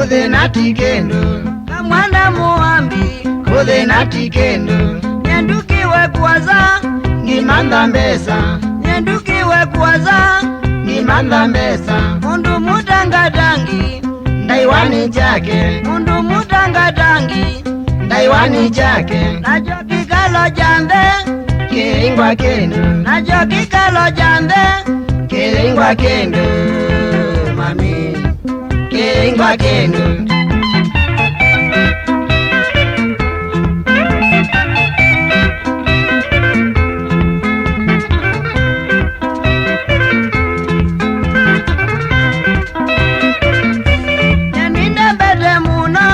kuthe na tikendo kamwana muambi kuthe na tikendo nyendukiwe kuwaza ngimanda mbesa nyendukiwe kuwaza ngimanda mbesa mundu mutangatangi ndaiwani chake mundu mutangatangi ndaiwani chake nacho kikalo jambe kiringwa kendo nacho kikalo jambe kiringwa kendo mami kiringwa kendo nyeninda mbete muno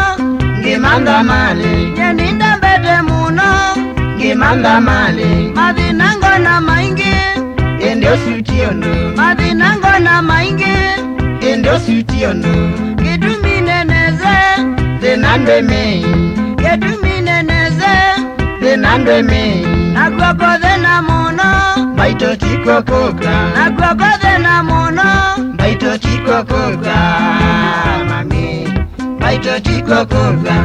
ngimanda mali nyeninda mbete muno ngimanda mali mathinango na maingi endio sutiondo mathinango na maingi endio sutiondo gitumi neneze thenandwe mei gitumi neneze thenandwe mei naguokothe na muno baito chiko koka naguokothe na muno baito chiko koka mami baito chiko koka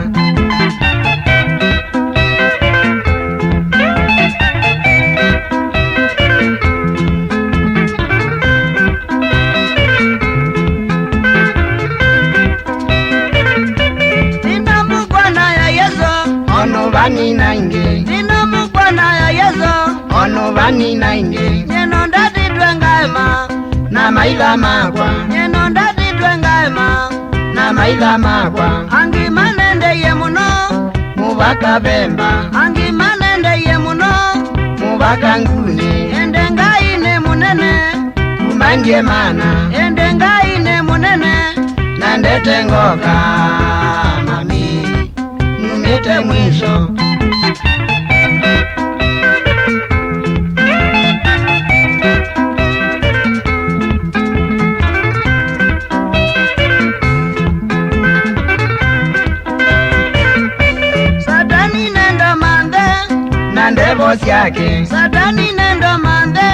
nina mukwana ya yeso ono vani nainge nina mukwana ya yeso ono vani nainge nyeno ndatitwe ngaema na maitha makwa nyeno ndatitwe ngaema na maitha makwa angimanendeye muno muvaka vemba angimanendeye muno muvaka ngune ende ngaine munene kumandie mana ende ngaine munene na ndete ngoka mami numite mwisho satani nendo mande na ndevo syake satani nendo mande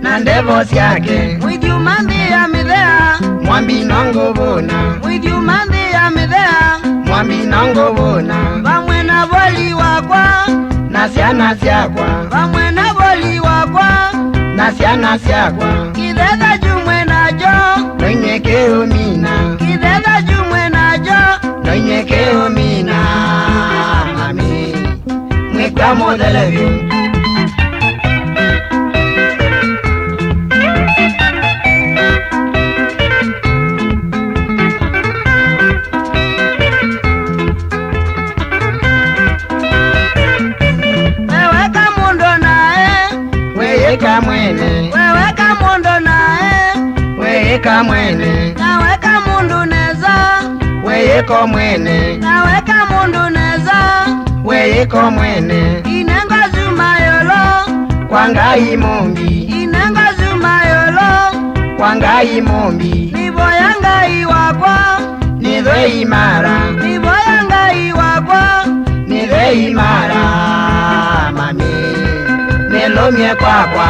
na ndevo syake mwithiumambi ya mithea mwambi nonguvuna mwithiumambi ya mithea mwambi nonguvuna vamwe na voli wakwa na syana syakwa vamwe na voli wakwa na syana syakwa kithetha jumwe najo noinyekeumina kithetha jumwe najo noinyekeumina mami mwikwa muthelevyu weweka mundo nae weyeka mwene weweka mundo nae weyeka mwene naweka mundu neza weyeko mwene naweka mundu neza weyeko mwene inengo zuma yolo kwangai mombi inengo zuma yolo kwangai mombi nivoya ngai wakwa nithwe imara nivoya ngai wakwa nithwe imara mami nilumye kwakwa